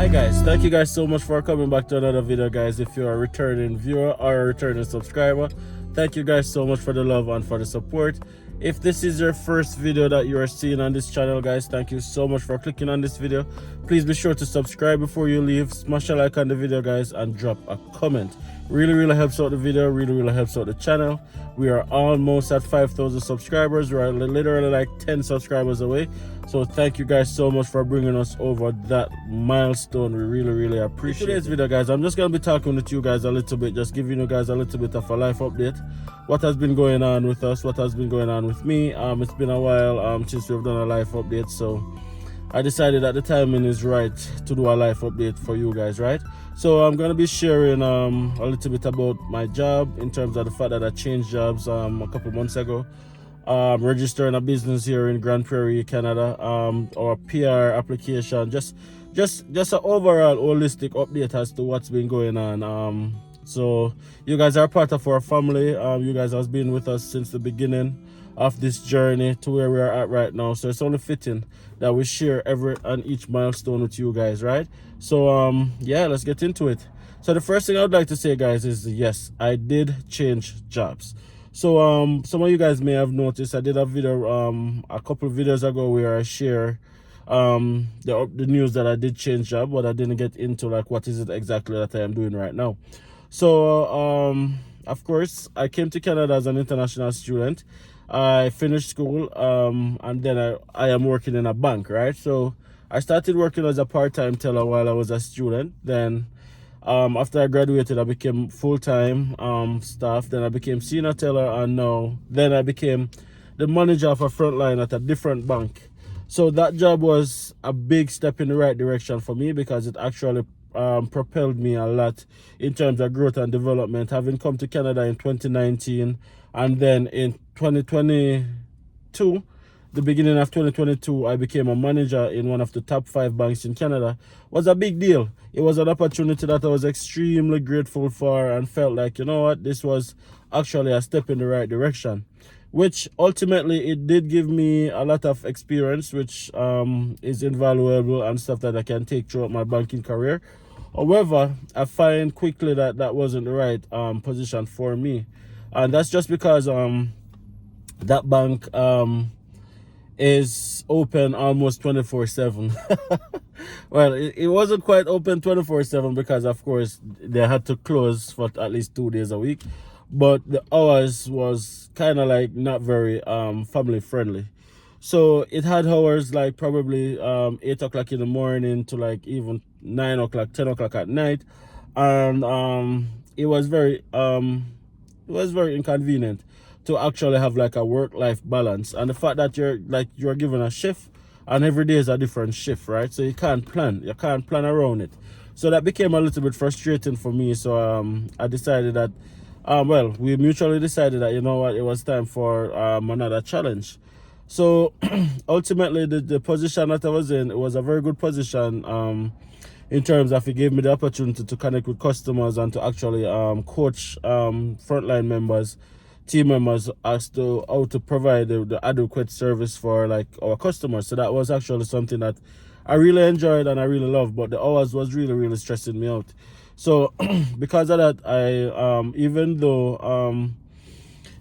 Hi guys, thank you guys so much for coming back to another video, guys. If you're a returning viewer or a returning subscriber, thank you guys so much for the love and for the support. If this is your first video that you are seeing on this channel, guys, thank you so much for clicking on this video. Please be sure to subscribe before you leave, smash a like on the video, guys, and drop a comment. Really helps out the video, really helps out the channel. We are almost at 5,000 subscribers. We're literally like 10 subscribers away. So thank you guys so much for bringing us over that milestone. We really appreciate today's video, guys. I'm just gonna be talking with you guys a little bit, just giving you guys a little bit of a life update, what has been going on with us, what has been going on with me. It's been a while since we've done a life update, so I decided that the timing is right to do a life update for you guys, right? So I'm going to be sharing a little bit about my job, in terms of the fact that I changed jobs a couple months ago. Registering a business here in Grande, Prairie, Canada, or PR application, just an overall holistic update as to what's been going on. So you guys are part of our family. You guys have been with us since the beginning of this journey to where we are at right now, so it's only fitting that we share every and each milestone with you guys, right? So yeah, let's get into it. So the first thing I would like to say, guys, is yes, I did change jobs. So some of you guys may have noticed I did a video a couple of videos ago where I share the news that I did change job, but I didn't get into like what is it exactly that I am doing right now. So of course, I came to Canada as an international student. I finished school and then I am working in a bank, right? So I started working as a part-time teller while I was a student. Then after I graduated, I became full-time staff. Then I became senior teller, and then I became the manager of a frontline at a different bank. So that job was a big step in the right direction for me, because it actually propelled me a lot in terms of growth and development, having come to Canada in 2019, and then in 2022, the beginning of 2022, I became a manager in one of the top 5 banks in Canada. It was a big deal. It was an opportunity that I was extremely grateful for, and felt like, you know what, this was actually a step in the right direction, which ultimately it did give me a lot of experience, which is invaluable and stuff that I can take throughout my banking career. However, I find quickly that that wasn't the right position for me, and that's just because that bank is open almost 24/7. Well, it wasn't quite open 24/7, because of course they had to close for at least 2 days a week, but the hours was kind of like not very family friendly. So it had hours like probably 8 o'clock in the morning to like even 9 o'clock, 10 o'clock at night, and it was very inconvenient to actually have like a work-life balance. And the fact that you're given a shift, and every day is a different shift, right? So you can't plan around it. So that became a little bit frustrating for me. So I decided that well, we mutually decided that, you know what, it was time for another challenge. So ultimately the position that I was in, it was a very good position in terms of it gave me the opportunity to connect with customers and to actually coach frontline members, team members, as to how to provide the adequate service for like our customers. So that was actually something that I really enjoyed and I really loved, but the hours was really stressing me out. So because of that, I even though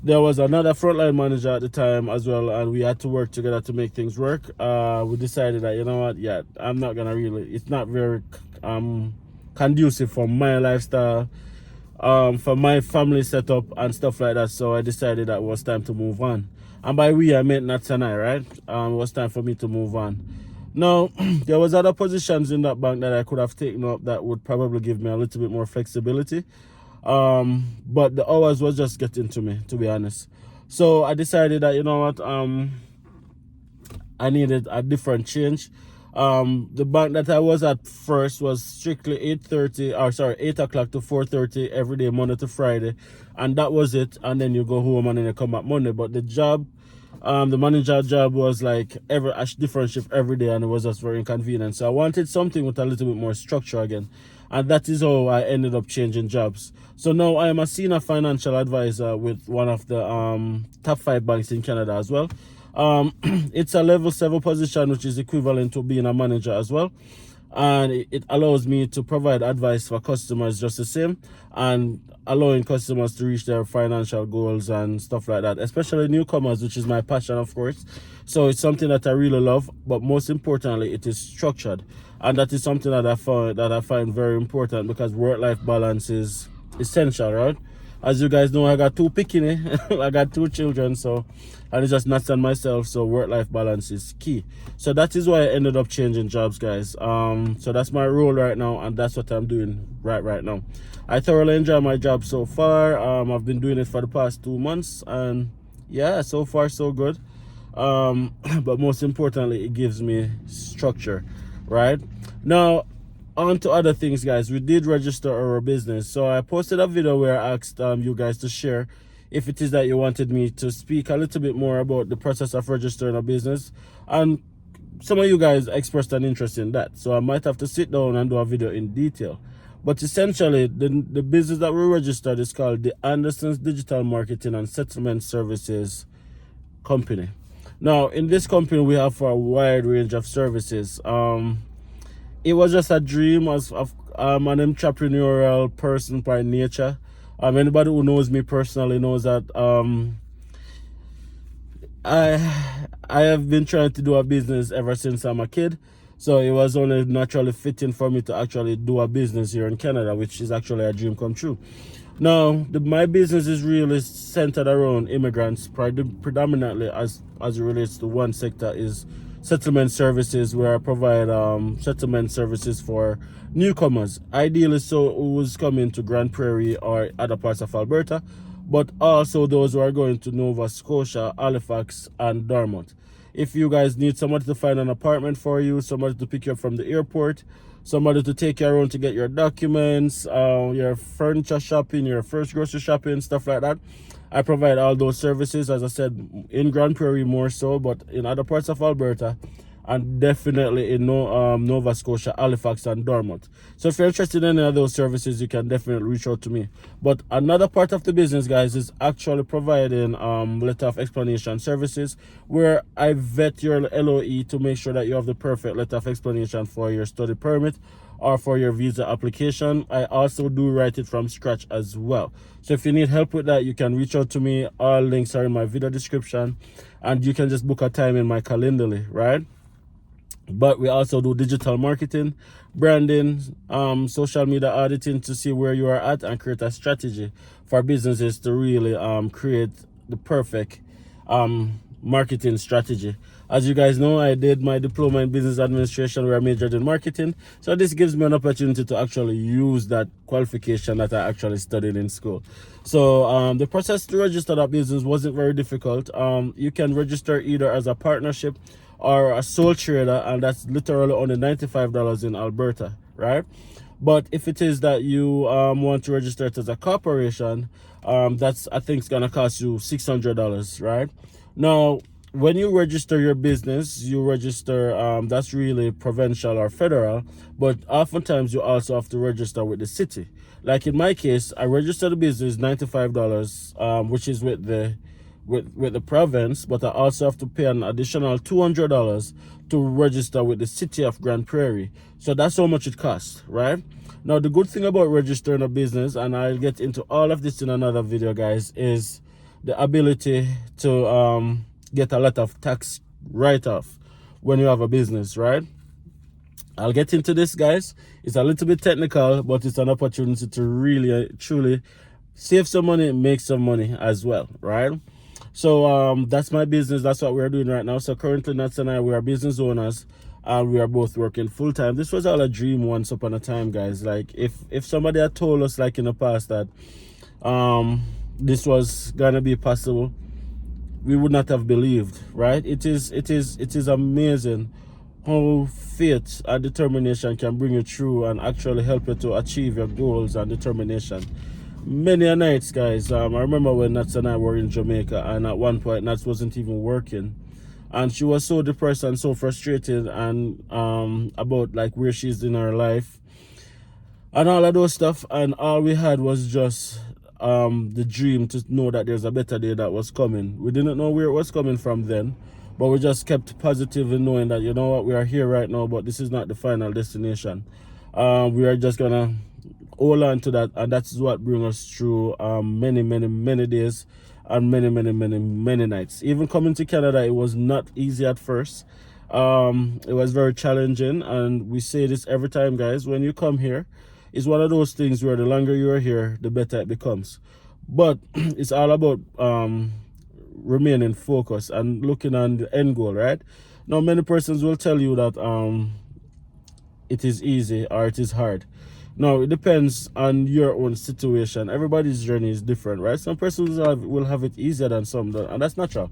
there was another frontline manager at the time as well, and we had to work together to make things work, we decided that, you know what, yeah, I'm not gonna it's not very conducive for my lifestyle, for my family setup and stuff like that. So I decided that it was time to move on. And by we, I meant Nats and I, right? It was time for me to move on. Now, there was other positions in that bank that I could have taken up that would probably give me a little bit more flexibility. But the hours was just getting to me, to be honest. So I decided that, you know what, I needed a different change. The bank that I was at first was strictly 8 o'clock to 4:30 every day, Monday to Friday, and that was it. And then you go home and then you come back Monday. But the job, the manager job, was like a different shift every day, and it was just very inconvenient. So I wanted something with a little bit more structure again, and that is how I ended up changing jobs. So now I am a senior financial advisor with one of the top 5 banks in Canada as well. It's a level 7 position, which is equivalent to being a manager as well. and it allows me to provide advice for customers just the same, and allowing customers to reach their financial goals and stuff like that, especially newcomers, which is my passion, of course. So it's something that I really love, but most importantly, it is structured, and that is something that I find very important, because work-life balance is essential, right? As you guys know, I got two picking, I got two children, so, and it's just not on myself, so work-life balance is key. So that is why I ended up changing jobs, guys. So that's my role right now, and that's what I'm doing right now. I thoroughly enjoy my job so far. I've been doing it for the past 2 months, and yeah, so far so good. But most importantly, it gives me structure, right? Now, on to other things, guys. We did register our business, so I posted a video where I asked you guys to share if it is that you wanted me to speak a little bit more about the process of registering a business, and some of you guys expressed an interest in that, so I might have to sit down and do a video in detail. But essentially, the business that we registered is called the DiAndersons Digital Marketing and Settlement Services Company. Now, in this company, we have a wide range of services. It was just a dream as of an entrepreneurial person by nature. Anybody who knows me personally knows that I have been trying to do a business ever since I'm a kid. So it was only naturally fitting for me to actually do a business here in Canada, which is actually a dream come true. Now, my business is really centered around immigrants, predominantly as it relates to one sector is settlement services, where I provide settlement services for newcomers, ideally so who's coming to Grande Prairie or other parts of Alberta, but also those who are going to Nova Scotia, Halifax, and Dartmouth. If you guys need somebody to find an apartment for you, somebody to pick you up from the airport, somebody to take you around to get your documents, your furniture shopping, your first grocery shopping, stuff like that, I provide all those services, as I said, in Grande Prairie more so, but in other parts of Alberta, and definitely in Nova Scotia, Halifax, and Dartmouth. So if you're interested in any of those services, you can definitely reach out to me. But another part of the business, guys, is actually providing letter of explanation services, where I vet your LOE to make sure that you have the perfect letter of explanation for your study permit or for your visa application. I also do write it from scratch as well. So if you need help with that, you can reach out to me. All links are in my video description, and you can just book a time in my Calendly, right? But we also do digital marketing, branding, social media auditing to see where you are at and create a strategy for businesses to really create the perfect marketing strategy. As you guys know, I did my diploma in business administration where I majored in marketing. So this gives me an opportunity to actually use that qualification that I actually studied in school. So the process to register that business wasn't very difficult. You can register either as a partnership or a sole trader, and that's literally only $95 in Alberta, right? But if it is that you want to register it as a corporation, that's, I think, it's gonna cost you $600, right? Now, when you register your business, you register, that's really provincial or federal, but oftentimes you also have to register with the city. Like in my case, I registered the business $95, which is with the province, but I also have to pay an additional $200 to register with the city of Grande Prairie. So that's how much it costs, right? Now, the good thing about registering a business, and I'll get into all of this in another video, guys, is the ability to get a lot of tax write-off when you have a business, right? I'll get into this, guys. It's a little bit technical, but it's an opportunity to really, truly save some money, make some money as well, right? So that's my business. That's what we're doing right now. So currently, Nats and I, we are business owners, and we are both working full time. This was all a dream once upon a time, guys. Like if somebody had told us, like in the past, that this was gonna be possible, we would not have believed, right? It is amazing how faith and determination can bring you through and actually help you to achieve your goals and determination. Many a nights, guys, I remember when Nats and I were in Jamaica, and at one point Nats wasn't even working, and she was so depressed and so frustrated and about like where she's in her life and all of those stuff, and all we had was just the dream to know that there's a better day that was coming. We didn't know where it was coming from then, but we just kept positive in knowing that, you know what, we are here right now, but this is not the final destination. We are just gonna hold on to that, and that's what brings us through many days and many nights. Even coming to Canada, it was not easy at first. It was very challenging, and we say this every time, guys. When you come here, it's one of those things where the longer you're here, the better it becomes. But it's all about remaining focused and looking on the end goal, right? Now, many persons will tell you that it is easy or it is hard. No, it depends on your own situation. Everybody's journey is different, right? Some persons will have it easier than some, and that's natural.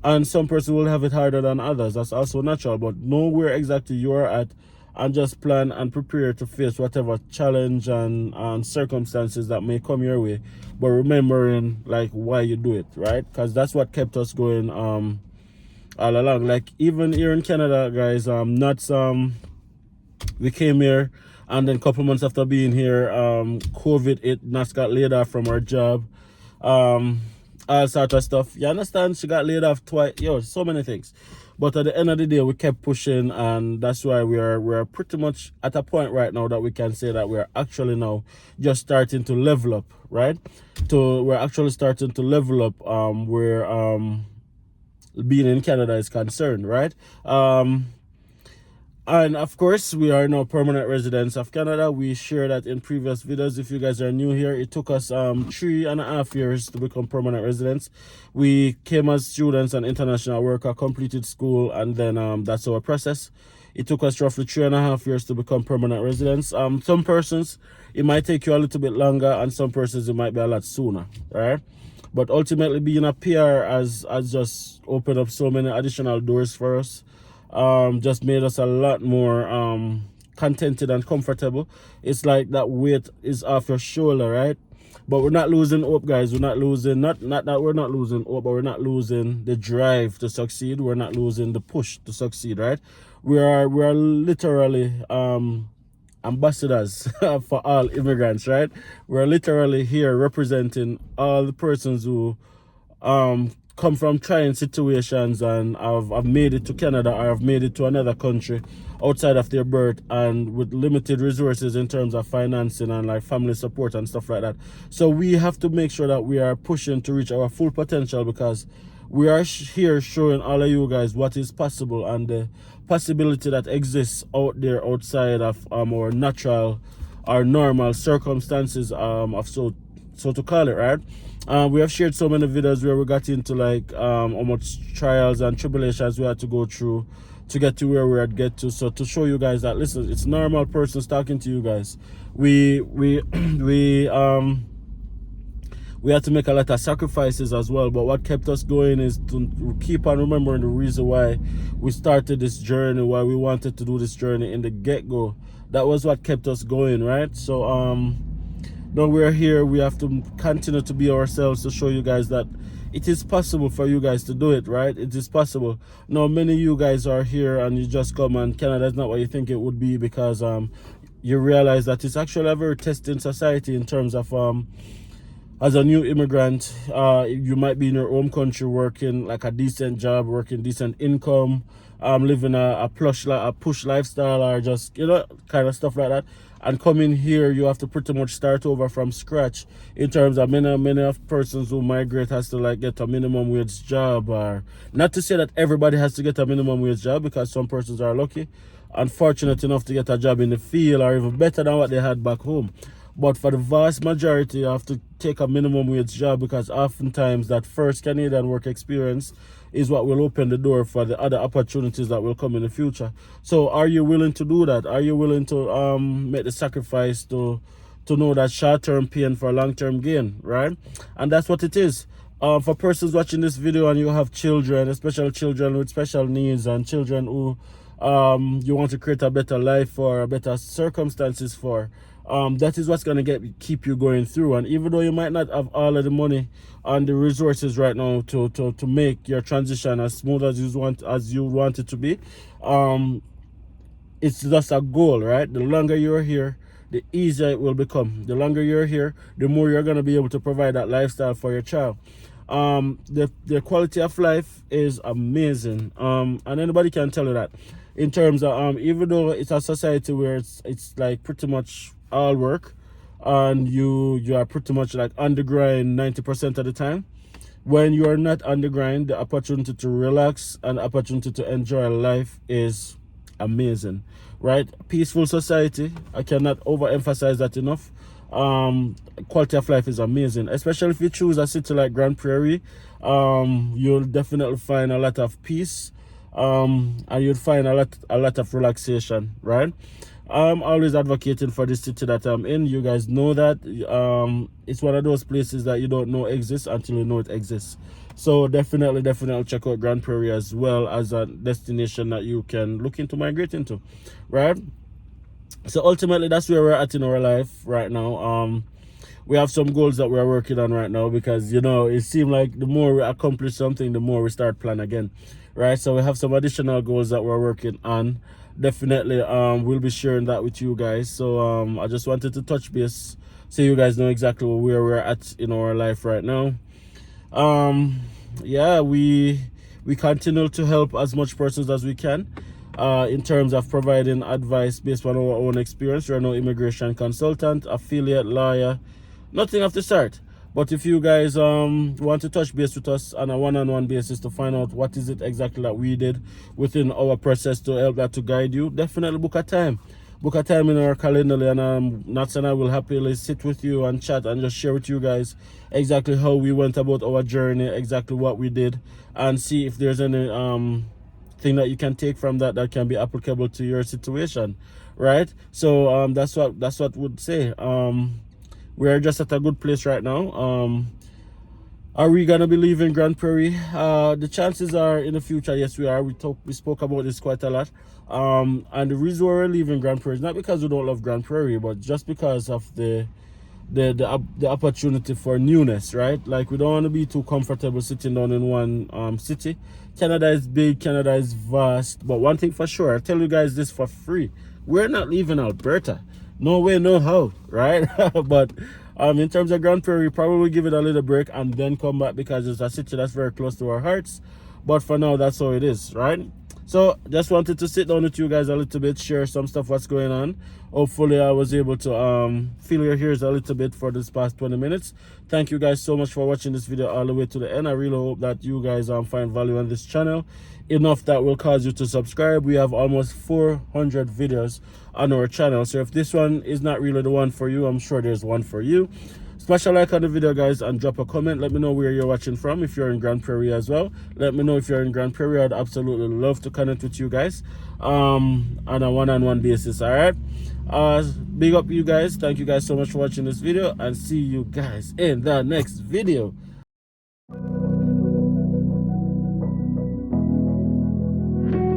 And some persons will have it harder than others. That's also natural. But know where exactly you are at, and just plan and prepare to face whatever challenge and circumstances that may come your way. But remembering like why you do it, right? Because that's what kept us going all along. Like even here in Canada, guys, we came here, and then a couple months after being here, COVID hit. Nas got laid off from her job, all sort of stuff. You understand? She got laid off twice. Yo, so many things. But at the end of the day, we kept pushing, and that's why we're pretty much at a point right now that we can say that we're actually now just starting to level up, right? We're actually starting to level up where being in Canada is concerned, right? And of course, we are now permanent residents of Canada. We share that in previous videos. If you guys are new here, it took us 3.5 years to become permanent residents. We came as students and international worker, completed school, and then that's our process. It took us roughly 3.5 years to become permanent residents. Some persons, it might take you a little bit longer, and some persons, it might be a lot sooner, right? But ultimately, being a PR has just opened up so many additional doors for us. Just made us a lot more contented and comfortable. It's like that weight is off your shoulder, right? But we're not losing hope, guys. We're not losing, not that we're not losing hope, but we're not losing the drive to succeed. We're not losing the push to succeed, right? We are literally ambassadors for all immigrants, right? We're literally here representing all the persons who come from trying situations and have made it to Canada or have made it to another country outside of their birth, and with limited resources in terms of financing and like family support and stuff like that. So we have to make sure that we are pushing to reach our full potential, because we are here showing all of you guys what is possible and the possibility that exists out there outside of our natural or normal circumstances of so to call it, right? We have shared so many videos where we got into like how much trials and tribulations we had to go through to get to where we had get to. So to show you guys that, listen, it's normal persons talking to you guys. We had to make a lot of sacrifices as well, but what kept us going is to keep on remembering the reason why we started this journey, why we wanted to do this journey in the get-go. That was what kept us going, right? So now we're here, we have to continue to be ourselves to show you guys that it is possible for you guys to do it, right? It is possible. Now, many of you guys are here and you just come, and Canada is not what you think it would be, because you realize that it's actually a very testing society in terms of as a new immigrant, you might be in your home country working like a decent job, working decent income, living a push lifestyle, or just, you know, kind of stuff like that. And coming here, you have to pretty much start over from scratch in terms of many of persons who migrate has to like get a minimum wage job, or not to say that everybody has to get a minimum wage job, because some persons are lucky and fortunate enough to get a job in the field or even better than what they had back home. But for the vast majority, you have to take a minimum wage job, because oftentimes that first Canadian work experience is what will open the door for the other opportunities that will come in the future. So are you willing to do that? Are you willing to make the sacrifice to know that short-term pain for long-term gain, right? And that's what it is. For persons watching this video and you have children, especially children with special needs and children who you want to create a better life for, better circumstances for, that is what's going to keep you going through. And even though you might not have all of the money and the resources right now to make your transition as smooth as you want it to be, it's just a goal, right? The longer you're here, the easier it will become. The longer you're here, the more you're going to be able to provide that lifestyle for your child. The quality of life is amazing, and anybody can tell you that. In terms of even though it's a society where it's like pretty much all work, and you are pretty much like on the grind 90% of the time. When you are not on the grind, the opportunity to relax and opportunity to enjoy life is amazing, right? Peaceful society, I cannot overemphasize that enough. Quality of life is amazing, especially if you choose a city like Grand Prairie. You'll definitely find a lot of peace, and you'll find a lot of relaxation, right? I'm always advocating for the city that I'm in. You guys know that. It's one of those places that you don't know exists until you know it exists. So definitely check out Grand Prairie as well as a destination that you can look into migrating to, right? So ultimately, that's where we're at in our life right now. We have some goals that we're working on right now, because it seems like the more we accomplish something, the more we start plan again, right? So we have some additional goals that we're working on. Definitely we'll be sharing that with you guys. So I just wanted to touch base so you guys know exactly where we're at in our life right now. Yeah, we continue to help as much persons as we can in terms of providing advice based on our own experience. We're no immigration consultant, affiliate, lawyer, nothing of the sort. But if you guys want to touch base with us on a one-on-one basis to find out what is it exactly that we did within our process to help that to guide you, definitely book a time. Book a time in our calendar, and Nats and I will happily sit with you and chat and just share with you guys exactly how we went about our journey, exactly what we did, and see if there's any thing that you can take from that can be applicable to your situation, right? So that's what would say. We're just at a good place right now. Are we gonna be leaving Grand Prairie? The chances are in the future, yes, we are. We spoke about this quite a lot. And the reason why we're leaving Grand Prairie is not because we don't love Grand Prairie, but just because of the opportunity for newness, right? Like, we don't want to be too comfortable sitting down in one city. Canada is big, Canada is vast, but one thing for sure, I tell you guys this for free: we're not leaving Alberta. No way, no how, right? But in terms of Grand Prairie, probably give it a little break and then come back, because it's a city that's very close to our hearts. But for now, that's how it is, right? So just wanted to sit down with you guys a little bit, share some stuff, what's going on. Hopefully I was able to fill your ears a little bit for this past 20 minutes. Thank you guys so much for watching this video all the way to the end. I really hope that you guys find value on this channel, enough that will cause you to subscribe. We have almost 400 videos on our channel, so if this one is not really the one for you, I'm sure there's one for you. Smash a like on the video, guys, and drop a comment. Let me know where you're watching from. If you're in Grand Prairie as well, let me know if you're in Grand Prairie. I'd absolutely love to connect with you guys on a one-on-one basis. All right, big up you guys. Thank you guys so much for watching this video, and see you guys in the next video.